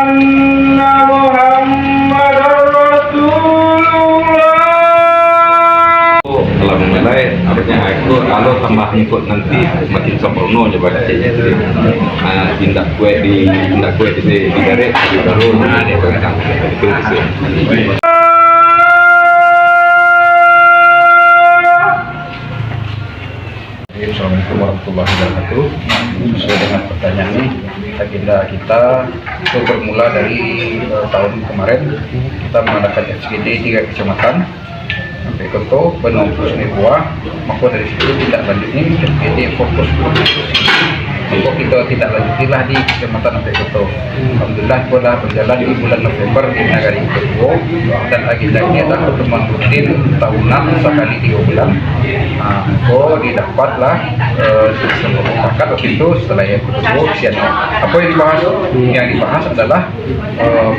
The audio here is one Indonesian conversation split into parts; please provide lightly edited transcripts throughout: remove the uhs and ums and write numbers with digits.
Kalau menilai artinya aku kalau tambah ikut nanti makin sempurna coba kayaknya itu tindak kue di garis di baru dia pengadang itu sih. Assalamualaikum warahmatullahi wabarakatuh. Sesuai dengan pertanyaan ini, agenda kita itu bermula dari tahun kemarin kita mengadakan FGD 3 kecamatan sampai Koto, Benong, Pusnebuah. Maka dari situ tidak lanjutnya FGD fokus untuk kita tidak lanjutilah di kecamatan sampai Koto. Alhamdulillah telah berjalan di bulan November di Nagari Koto, dan agenda ini adalah pertemuan rutin tahunan sekali 3 bulan. Didapatlah sepakat waktu itu setelah yang kedua usianya. Apa yang dibahas? Yang dibahas adalah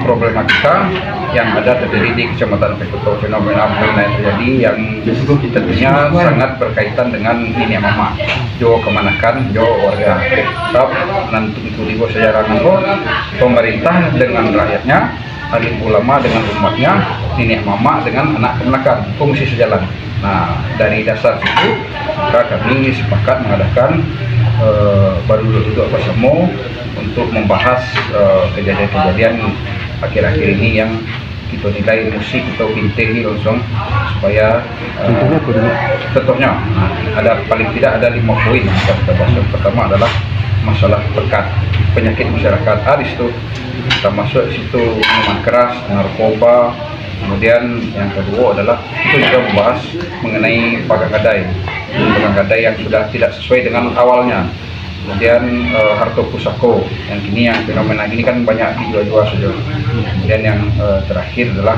problematika yang ada terjadi di Kecamatan Pekoto, fenomena yang terjadi yang tentunya sangat berkaitan dengan nenek mama jo kemanakan jo warga tetap nanti itu di sejarah pemerintah dengan rakyatnya, alim ulama dengan umatnya, nenek mama dengan anak kemenakan, fungsi sejalan. Nah, dari dasar itu maka kami sepakat mengadakan baru duduk bersama untuk membahas kejadian-kejadian akhir-akhir ini yang kita nilai musik atau bintik langsung supaya contohnya ada paling tidak ada 5 poin yang kita bahas. Pertama adalah masalah pekat penyakit masyarakat. Di situ kita masuk situ minuman keras, narkoba. Kemudian yang kedua adalah itu juga membahas mengenai pagang gadai yang sudah tidak sesuai dengan awalnya. Kemudian harta pusako yang kini yang fenomena ini kan banyak dijual-jual saja. Kemudian yang terakhir adalah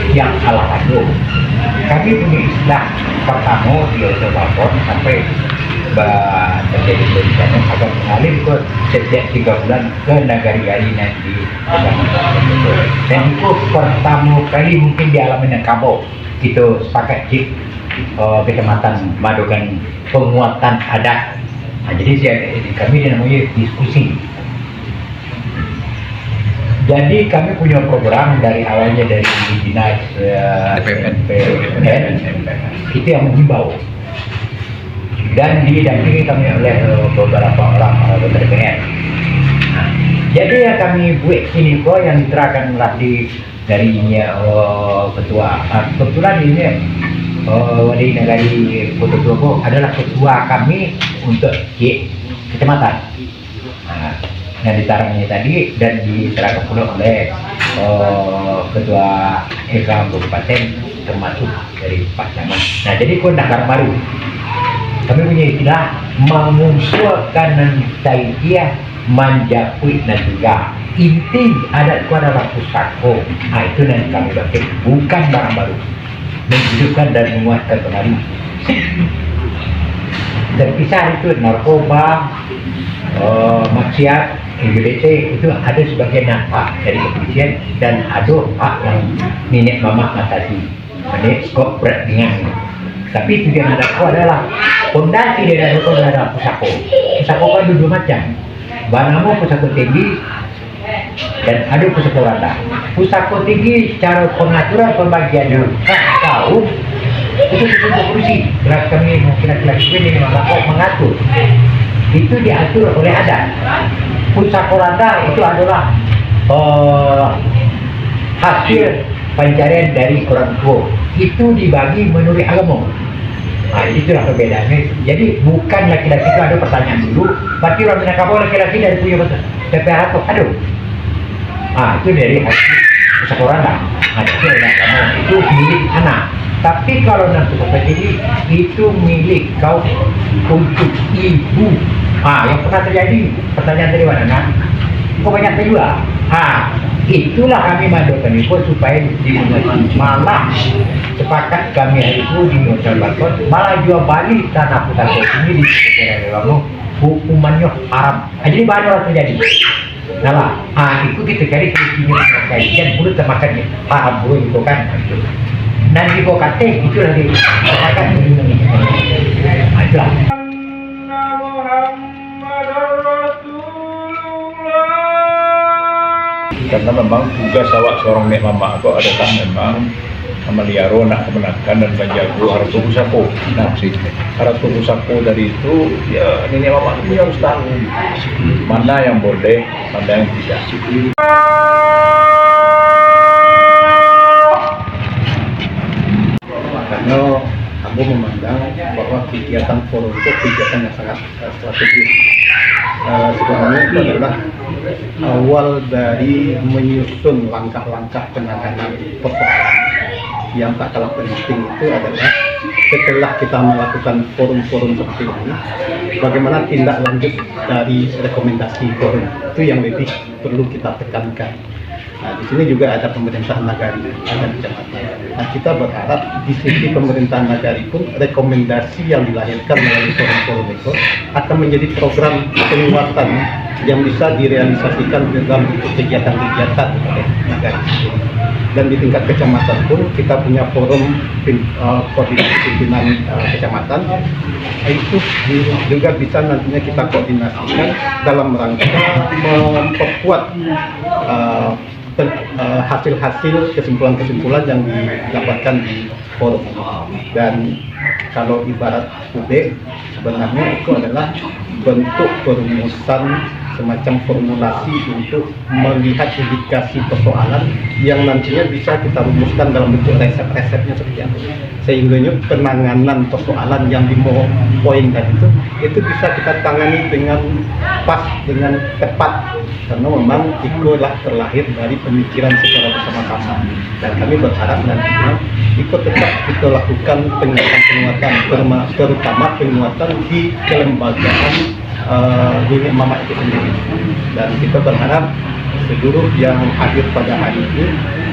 yang salah satu. Kami punya istilah pertama di Observator sampai terjadi bencana akan mengalir ke setiap 3 bulan ke Nagari nanti. Dan itu pertama kali mungkin dialami dengan Kabo. Kita sepakat di kecamatan Madokan penguatan adat. Jadi kami namanya diskusi. Jadi kami punya program dari awalnya dari dinas PPN itu yang mengimbau dan didampingi kami oleh beberapa orang anggota DPR. Jadi yang kami buat ini kok yang diterangkan dari ketua. Kebetulan ini di Nagari Koto adalah ketua kami untuk kecamatan. Yang diterangnya tadi dan diterangkan pula oleh ketua kabupaten termasuk dari Pak Camat. Nah, jadi kok nakar baru. Kami punya istilah mengumpulkan dia menjapui dan juga inti adat itu adalah pusako. Itu nanti kami pakai bukan barang baru, menghidupkan dan menguatkan kembali. Terpisah itu narkoba, maksiat, LGBT itu ada sebagai hak dari kepolisian dan ada hak yang nenek mama tadi. Ini kok berat dengan. Tapi itu yang ada adalah fondasi dari itu adalah pusako. Pusako kan dua macam. Banamo pusako tinggi dan ada pusako rendah. Pusako tinggi secara pengaturan pembagian tahun itu untuk kursi. Berat kami laki-laki ini mengatur. Itu diatur oleh adat. Pusako rendah itu adalah hasil pencarian dari orang tua. Itu dibagi menurut agama. Itulah perbedaannya. Jadi bukan laki-laki itu ada pertanyaan dulu. Berarti orang Minangkabau laki-laki dari punya TPR atau aduh. Itu dari hasil pusako rendah. Itu agama. Itu milik anak. Tapi kalau nanti seperti ini itu milik kau untuk ibu. Yang pernah terjadi pertanyaan dari mana? Kok banyak juga? Itulah kami mandokan itu supaya dimengerti. Malah sepakat kami hari itu di Hotel Balkon malah jual balik tanah pusako ini di sekitar hukumannya haram. Jadi banyak orang terjadi. Itu kita cari solusinya kajian mulut termakan haram burung itu kan. Nanti kau kata itu lagi sepakat ini. Itulah. karena memang tugas awak seorang nek mama aku adalah memang memelihara nak kemenakan dan menjaga harus tubuh sapu. Nah, harus tubuh sapu dari itu ya nenek mama itu harus tahu mana yang boleh, mana yang tidak. Karena kamu memandang bahwa kegiatan forum itu kegiatan yang sangat strategis. Sebenarnya itu adalah awal dari menyusun langkah-langkah penanganan persoalan. Yang tak kalah penting itu adalah setelah kita melakukan forum-forum seperti ini, bagaimana tindak lanjut dari rekomendasi forum itu yang lebih perlu kita tekankan. Nah, di sini juga ada pemerintahan nagari, ada kecamatan. Nah, kita berharap di sisi pemerintahan nagari pun rekomendasi yang dilahirkan melalui forum-forum itu akan menjadi program penguatan yang bisa direalisasikan dalam bentuk kegiatan-kegiatan oleh nagari. Dan di tingkat kecamatan pun kita punya forum koordinasi pimpinan kecamatan, itu juga bisa nantinya kita koordinasikan dalam rangka memperkuat hasil-hasil kesimpulan-kesimpulan yang didapatkan di forum. Dan kalau ibarat UB, sebenarnya itu adalah bentuk perumusan semacam formulasi untuk melihat indikasi persoalan yang nantinya bisa kita rumuskan dalam bentuk resep-resepnya seperti apa. Sehingga penanganan persoalan yang di poin tadi itu bisa kita tangani dengan pas, dengan tepat, karena memang itulah terlahir dari pemikiran secara bersama-sama. Dan kami berharap nantinya itu tetap kita lakukan penguatan, terutama penguatan di kelembagaan nenek mama itu sendiri. Dan kita berharap seluruh yang hadir pada hari ini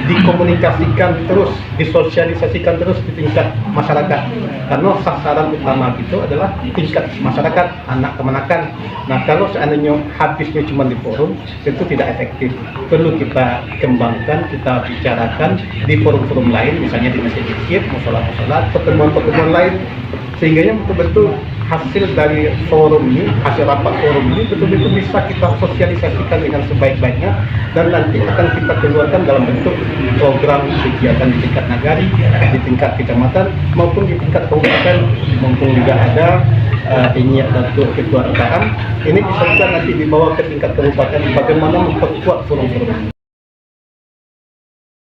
dikomunikasikan terus, disosialisasikan terus di tingkat masyarakat, karena sasaran utama itu adalah tingkat masyarakat, anak kemenakan. Nah, kalau seandainya habisnya cuma di forum, itu tidak efektif. Perlu kita kembangkan, kita bicarakan di forum-forum lain, misalnya di masjid-masjid, musola-musola, pertemuan-pertemuan lain, sehingga betul-betul hasil dari forum ini, hasil rapat forum ini betul-betul bisa kita sosialisasikan dengan sebaik-baiknya, dan nanti akan kita keluarkan dalam bentuk program kegiatan di tingkat nagari, di tingkat kecamatan, maupun di tingkat kabupaten, maupun juga ada ini Datuk Ketua RKM. Ini bisa juga nanti dibawa ke tingkat kabupaten, bagaimana memperkuat forum-forum ini.